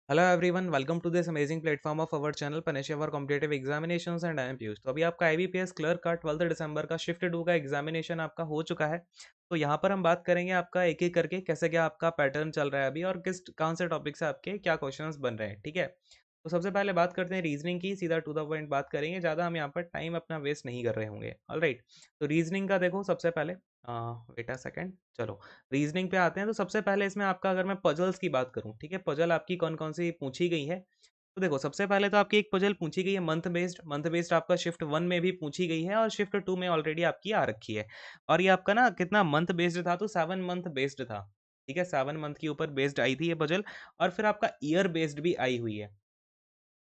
Hello everyone, welcome to this amazing platform of our channel पेशेवर competitive examinations and I am Piyush. तो अभी आपका IBPS clerk का 12 दिसंबर का शिफ्ट 2 का एग्जामिनेशन आपका हो चुका है। तो यहाँ पर हम बात करेंगे आपका एक एक करके कैसे क्या आपका पैटर्न चल रहा है अभी और किस कौन से टॉपिक से आपके क्या क्वेश्चंस बन रहे हैं। ठीक है, तो सबसे पहले बात करते हैं रीजनिंग की। सीधा टू द पॉइंट बात करेंगे, ज़्यादा हम यहाँ पर टाइम अपना वेस्ट नहीं कर रहे होंगे। ऑलराइट, तो रीजनिंग का देखो सबसे पहले वेट अ सेकेंड, चलो रीजनिंग पे आते हैं। तो सबसे पहले इसमें आपका अगर मैं पजल्स की बात करूं, ठीक है, पजल आपकी कौन कौन सी पूछी गई है। तो देखो सबसे पहले तो आपकी एक पजल पूछी गई है मंथ बेस्ड आपका शिफ्ट 1 में भी पूछी गई है और शिफ्ट 2 में ऑलरेडी आपकी आ रखी है। और ये आपका ना कितना मंथ बेस्ड था, तो 7 मंथ बेस्ड था। ठीक है, 7 मंथ के ऊपर बेस्ड आई थी ये पजल। और फिर आपका ईयर बेस्ड भी आई हुई है।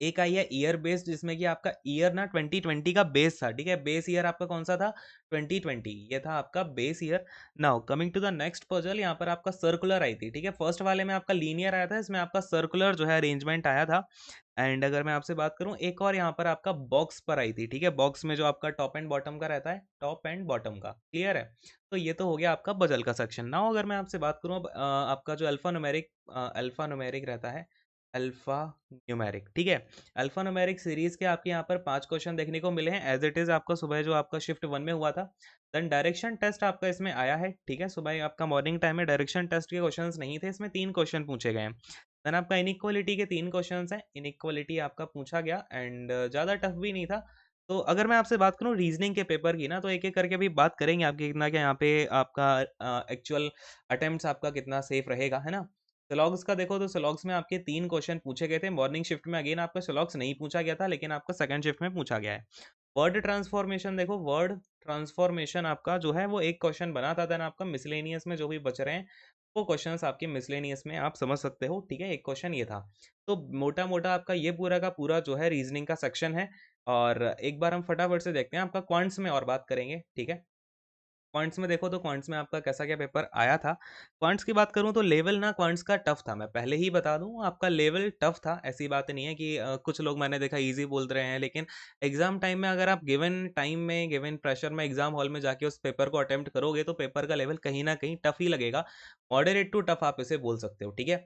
एक आई है ईयर बेस्ड, जिसमें कि आपका ईयर ना 2020 का बेस था। ठीक है, बेस ईयर आपका कौन सा था, 2020, ये था आपका base year. Now coming to the next puzzle, यहाँ पर आपका सर्कुलर आई थी। ठीक है, फर्स्ट वाले में आपका लीनियर आया था, इसमें आपका सर्कुलर जो है अरेंजमेंट आया था। एंड अगर मैं आपसे बात करूं, एक और यहाँ पर आपका बॉक्स पर आई थी। ठीक है, बॉक्स में जो आपका टॉप एंड बॉटम का रहता है, टॉप एंड बॉटम का, क्लियर है। तो ये तो हो गया आपका बजल का सेक्शन। नाउ अगर मैं आपसे बात करूं अब आपका जो अल्फा न्यूमेरिक रहता है, अल्फा न्यूमेरिक। ठीक है, अल्फा न्यूमेरिक सीरीज के आपके यहाँ पर 5 क्वेश्चन देखने को मिले हैं एज इट इज आपका सुबह जो आपका शिफ्ट 1 में हुआ था। देन डायरेक्शन टेस्ट आपका इसमें आया है। ठीक है, सुबह आपका मॉर्निंग टाइम में डायरेक्शन टेस्ट के क्वेश्चंस नहीं थे, इसमें 3 क्वेश्चन पूछे गए हैं। देन आपका इनइक्वालिटी के 3 क्वेश्चंस हैं, इनइक्वालिटी आपका पूछा गया एंड ज़्यादा टफ भी नहीं था। तो अगर मैं आपसे बात करूं रीजनिंग के पेपर की ना, तो एक एक करके भी बात करेंगे आपकी कितना क्या यहाँ पे आपका एक्चुअल अटेम्प्ट्स आपका कितना सेफ रहेगा, है ना। सिलॉग्स का देखो तो सिलॉग्स में आपके 3 क्वेश्चन पूछे गए थे मॉर्निंग शिफ्ट में। अगेन आपका सिलॉग्स नहीं पूछा गया था, लेकिन आपका सेकंड शिफ्ट में पूछा गया है। वर्ड ट्रांसफॉर्मेशन देखो, वर्ड ट्रांसफॉर्मेशन आपका जो है वो एक क्वेश्चन बना था। देन आपका मिसलेनियस में जो भी बच रहे हैं वो क्वेश्चंस आपके मिसलेनियस में आप समझ सकते हो। ठीक है, एक क्वेश्चन ये था। तो मोटा मोटा आपका ये पूरा का पूरा जो है रीजनिंग का सेक्शन है। और एक बार हम फटाफट से देखते हैं आपका क्वांट्स में और बात करेंगे। ठीक है, क्वांट्स में देखो तो क्वांट्स में आपका कैसा क्या पेपर आया था। क्वांट्स की बात करूं तो लेवल ना क्वांट्स का टफ था, मैं पहले ही बता दूं आपका लेवल टफ था। ऐसी बात नहीं है कि कुछ लोग मैंने देखा इजी बोल रहे हैं, लेकिन एग्जाम टाइम में अगर आप गिवन टाइम में गिवन प्रेशर में एग्जाम हॉल में जाके उस पेपर को अटेम्प्ट करोगे तो पेपर का लेवल कहीं ना कहीं टफ ही लगेगा। मॉडरेट टू टफ आप इसे बोल सकते हो। ठीक है,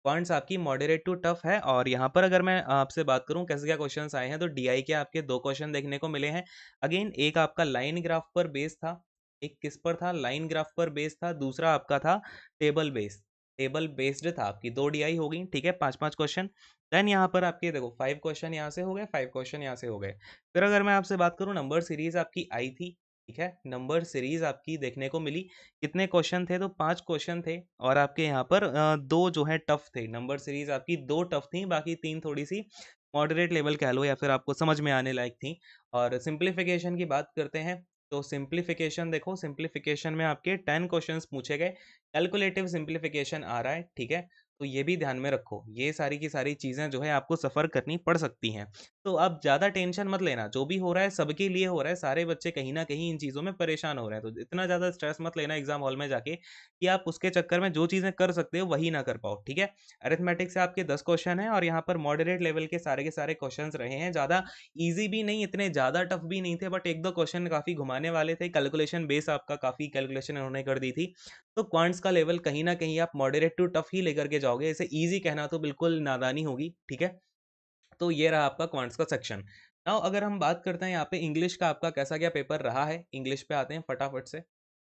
पॉइंट्स आपकी मॉडरेट टू टफ है। और यहाँ पर अगर मैं आपसे बात करूँ कैसे क्या क्वेश्चंस आए हैं, तो डीआई के आपके 2 क्वेश्चन देखने को मिले हैं। अगेन एक आपका लाइन ग्राफ पर बेस था, एक किस पर था, लाइन ग्राफ पर बेस था, दूसरा आपका था टेबल बेस्ड था। आपकी 2 डीआई हो गई। ठीक है, 5 5 क्वेश्चन। देन यहाँ पर आपके देखो 5 क्वेश्चन यहाँ से हो गए, 5 क्वेश्चन यहाँ से हो गए। फिर अगर मैं आपसे बात करूँ, नंबर सीरीज आपकी आई थी। ठीक है, नंबर सीरीज आपकी देखने को मिली। कितने क्वेश्चन थे, तो 5 क्वेश्चन थे। और आपके यहाँ पर 2 जो है टफ थे। नंबर सीरीज आपकी 2 टफ थी, बाकी 3 थोड़ी सी मॉडरेट लेवल कह लो या फिर आपको समझ में आने लायक थी। और सिंप्लीफिकेशन की बात करते हैं, तो सिंप्लीफिकेशन देखो, सिंप्लीफिकेशन में आपके 10 क्वेश्चंस पूछे गए। कैलकुलेटिव सिंप्लीफिकेशन आ रहा है। ठीक है, तो ये भी ध्यान में रखो, ये सारी की सारी चीज़ें जो है आपको सफ़र करनी पड़ सकती हैं। तो अब ज़्यादा टेंशन मत लेना, जो भी हो रहा है सबके लिए हो रहा है, सारे बच्चे कहीं ना कहीं इन चीज़ों में परेशान हो रहे हैं। तो इतना ज़्यादा स्ट्रेस मत लेना एग्जाम हॉल में जाके कि आप उसके चक्कर में जो चीज़ें कर सकते हो वही ना कर पाओ। ठीक है, अरिथमेटिक से आपके 10 क्वेश्चन हैं और यहाँ पर मॉडरेट लेवल के सारे क्वेश्चन रहे हैं। ज़्यादा ईजी भी नहीं, इतने ज़्यादा टफ भी नहीं थे, बट एक दो क्वेश्चन काफ़ी घुमाने वाले थे। कैलकुलेशन बेस आपका काफ़ी कैलकुलेशन उन्होंने कर दी थी। तो क्वांट्स का लेवल कहीं ना कहीं आप मॉडरेट टू टफ ही लेकर के जाओगे, इसे ईजी कहना तो बिल्कुल नादानी होगी। ठीक है, तो ये रहा आपका क्वांट्स का सेक्शन। नाउ अगर हम बात करते हैं यहाँ पे इंग्लिश का आपका कैसा क्या पेपर रहा है, इंग्लिश पे आते हैं फटाफट से।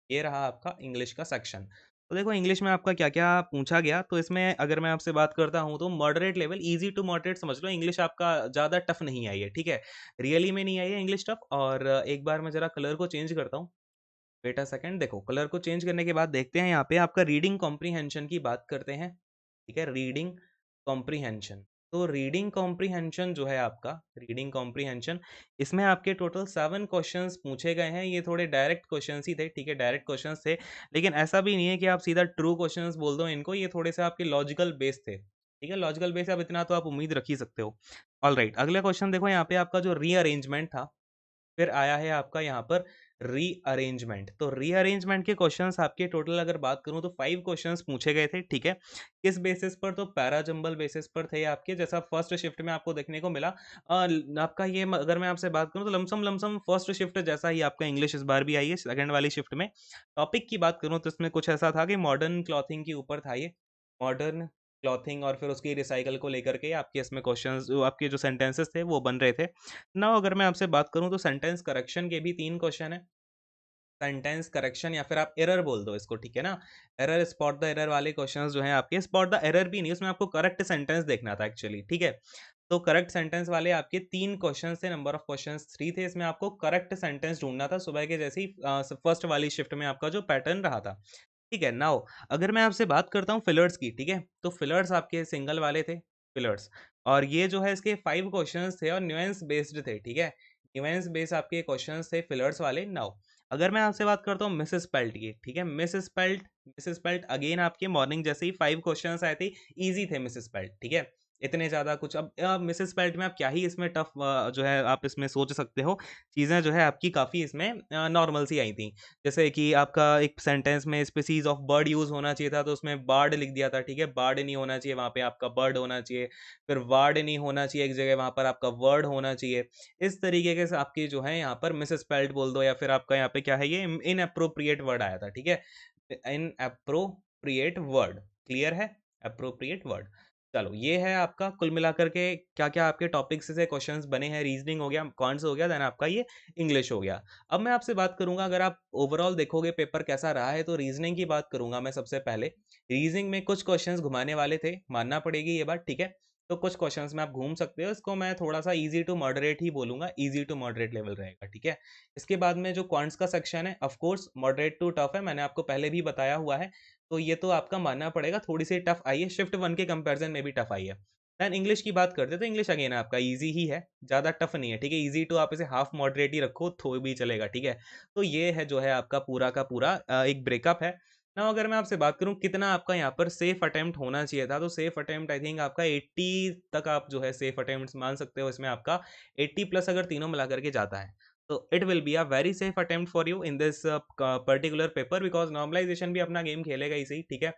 ये रहा आपका इंग्लिश का सेक्शन। तो देखो इंग्लिश में आपका क्या क्या पूछा गया, तो इसमें अगर मैं आपसे बात करता हूँ तो moderate level, easy to moderate समझ लो। इंग्लिश आपका ज़्यादा टफ नहीं आई है। ठीक है, रियली में नहीं आई है इंग्लिश टफ। और एक बार मैं जरा कलर को चेंज करता हूँ, वेट अ सेकंड। देखो कलर को चेंज करने के बाद देखते हैं यहाँ पे आपका रीडिंग कॉम्प्रीहेंशन की बात करते हैं। ठीक है, रीडिंग कॉम्प्रीहेंशन। तो रीडिंग कॉम्प्रीहेंशन जो है आपका, रीडिंग कॉम्प्रीहेंशन, इसमें आपके टोटल 7 क्वेश्चंस पूछे गए हैं। ये थोड़े डायरेक्ट क्वेश्चंस ही थे। ठीक है, डायरेक्ट क्वेश्चंस थे, लेकिन ऐसा भी नहीं है कि आप सीधा ट्रू क्वेश्चंस बोल दो इनको। ये थोड़े से आपके लॉजिकल बेस थे। ठीक है, लॉजिकल बेस, अब इतना तो आप उम्मीद रख ही सकते हो। ऑल राइट, अगला क्वेश्चन देखो, यहाँ पे आपका जो रीअरेंजमेंट था, फिर आया है आपका यहाँ पर रीअरेंजमेंट। तो रीअरेंजमेंट के क्वेश्चंस आपके टोटल अगर बात करूं तो 5 क्वेश्चंस पूछे गए थे। ठीक है, किस बेसिस पर, तो पैराजंबल बेसिस पर थे आपके, जैसा फर्स्ट शिफ्ट में आपको देखने को मिला। आपका ये अगर मैं आपसे बात करूं तो लमसम लमसम फर्स्ट शिफ्ट जैसा ही आपका इंग्लिश इस बार भी आई है सेकंड वाली शिफ्ट में। टॉपिक की बात करूं तो इसमें कुछ ऐसा था कि मॉडर्न क्लॉथिंग के ऊपर था ये, मॉडर्न क्लॉथिंग और फिर उसकी रिसाइकल को लेकर के आपके इसमें क्वेश्चंस जो आपके जो सेंटेंसेस थे वो बन रहे थे। नाउ अगर मैं आपसे बात करूँ तो सेंटेंस करेक्शन के भी 3 क्वेश्चन हैं। सेंटेंस करेक्शन या फिर आप एरर बोल दो इसको, ठीक है ना? एरर, स्पॉट द एरर वाले क्वेश्चंस जो हैं आपके, स्पॉट द एरर भी नहीं, उसमें आपको करेक्ट सेंटेंस देखना था एक्चुअली, ठीक है? तो करेक्ट सेंटेंस वाले आपके 3 क्वेश्चंस थे, नंबर ऑफ क्वेश्चंस 3 थे, इसमें आपको करेक्ट सेंटेंस ढूँढना था सुबह के जैसे ही फर्स्ट वाली शिफ्ट में आपका जो पैटर्न रहा था। ठीक है, नाउ अगर मैं आपसे बात करता हूँ फिलर्स की, ठीक है? तो फिलर्स आपके सिंगल वाले थे, फिलर्स, और ये जो है इसके 5 क्वेश्चंस थे और न्यूएंस बेस्ड थे, ठीक है? न्यूएंस बेस्ड आपके क्वेश्चंस थे फिलर्स वाले। नाउ अगर मैं आपसे बात करता हूँ मिसस्पेल्ट की, ठीक है? मिसस्पेल्ट अगेन आपके मॉर्निंग जैसे ही 5 क्वेश्चंस आए थे, ईज़ी थे मिसस्पेल्ट, ठीक है? इतने ज़्यादा कुछ अब मिसस्पेल्ट में आप क्या ही इसमें टफ जो है आप इसमें सोच सकते हो, चीज़ें जो है आपकी काफ़ी इसमें नॉर्मल सी आई थी। जैसे कि आपका एक सेंटेंस में स्पीशीज़ ऑफ बर्ड यूज़ होना चाहिए था, तो उसमें बार्ड लिख दिया था, ठीक है? बार्ड नहीं होना चाहिए, वहाँ पे आपका बर्ड होना चाहिए। फिर वार्ड नहीं होना चाहिए एक जगह, वहाँ पर आपका वर्ड होना चाहिए। इस तरीके के से आपकी जो है यहाँ पर मिसस्पेल्ड बोल दो या फिर आपका यहाँ पे क्या है ये इनएप्रोप्रिएट वर्ड आया था, ठीक है? इनएप्रोप्रिएट वर्ड, क्लियर है? Appropriate word. चलो ये है आपका कुल मिलाकर के क्या-क्या आपके टॉपिक्स से क्वेश्चंस बने हैं, रीजनिंग हो गया, कॉन्स हो गया, देन आपका ये इंग्लिश हो गया। अब मैं आपसे बात करूँगा अगर आप ओवरऑल देखोगे पेपर कैसा रहा है तो रीजनिंग की बात करूँगा मैं सबसे पहले। रीजनिंग में कुछ क्वेश्चंस घुमाने वाले थे, मानना पड़ेगी ये बात, ठीक है? तो कुछ क्वेश्चंस में आप घूम सकते हो, इसको मैं थोड़ा-सा ईज़ी टू मॉडरेट ही बोलूँगा, ईज़ी टू मॉडरेट लेवल रहेगा, ठीक है? इसके बाद में जो क्वांट्स का सेक्शन है, of course moderate to tough है, मैंने आपको पहले भी बताया हुआ है। तो ये तो आपका मानना पड़ेगा थोड़ी-सी टफ आई है, शिफ्ट 1 के कंपैरिज़न में भी टफ आई है। देन इंग्लिश की बात करते हैं तो इंग्लिश अगेन आपका ईज़ी ही है, ज़्यादा टफ नहीं है, ठीक है? ईज़ी टू आप इसे हाफ मॉडरेट ही रखो तो भी चलेगा, ठीक है? तो ये है जो है आपका पूरा का पूरा एक ब्रेकअप है। नाउ अगर मैं आपसे बात करूँ कितना आपका यहाँ पर सेफ अटेम्प्ट होना चाहिए था, तो सेफ अटेम्प्ट आई थिंक आपका 80 तक आप जो है सेफ अटेम्प्ट्स मान सकते हो, इसमें आपका 80 प्लस अगर तीनों मिला करके जाता है। तो it will be a very safe attempt for you in this particular paper because normalisation भी अपना गेम खेलेगा ही सही, ठीक है?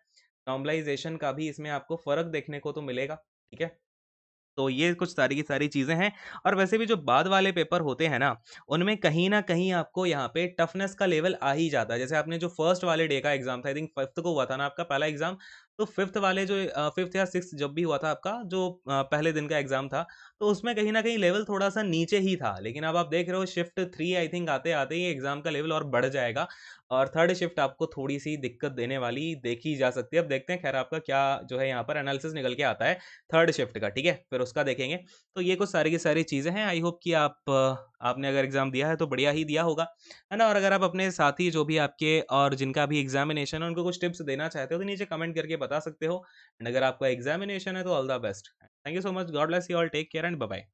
नॉर्मलाइज़ेशन का भी इसमें आपको फ़र्क देखने को तो मिलेगा, ठीक है? तो ये कुछ सारी की सारी चीज़ें हैं और वैसे भी जो बाद वाले पेपर होते हैं ना, उनमें कहीं न कहीं आपको यहाँ पे टफ़नेस का लेवल आ ही जाता है। जैसे आपने जो फर्स्ट वाले डे का एग्ज़ाम था, आई थिंक 5th को हुआ था ना आपका पहला एग्ज़ाम, तो 5th वाले जो 5th या 6th जब भी हुआ था आपका जो पहले दिन का एग्ज़ाम था, तो उसमें कहीं न कहीं लेवल थोड़ा-सा नीचे ही था। लेकिन अब आप देख रहे हो शिफ्ट 3 आई थिंक आते-आते ही एग्ज़ाम का लेवल और बढ़ जाएगा और थर्ड शिफ्ट आपको थोड़ी-सी दिक्कत देने वाली देखी जा सकती है। अब देखते हैं खैर आपका क्या जो है यहाँ पर एनालिसिस निकल के आता है थर्ड शिफ्ट का, ठीक है? फिर उसका देखेंगे। तो ये कुछ सारी की सारी चीज़ें हैं। आई होप कि आपने अगर एग्ज़ाम दिया है तो बढ़िया ही दिया होगा, है ना? और अगर आप अपने साथी जो भी आपके और जिनका भी एग्ज़ामिनेशन है उनको कुछ टिप्स देना चाहते हो तो नीचे कमेंट करके बता सकते हो एंड अगर आपका एग्ज़ामिनेशन है तो all the best. Thank you so much. God bless you all. Take care and bye bye.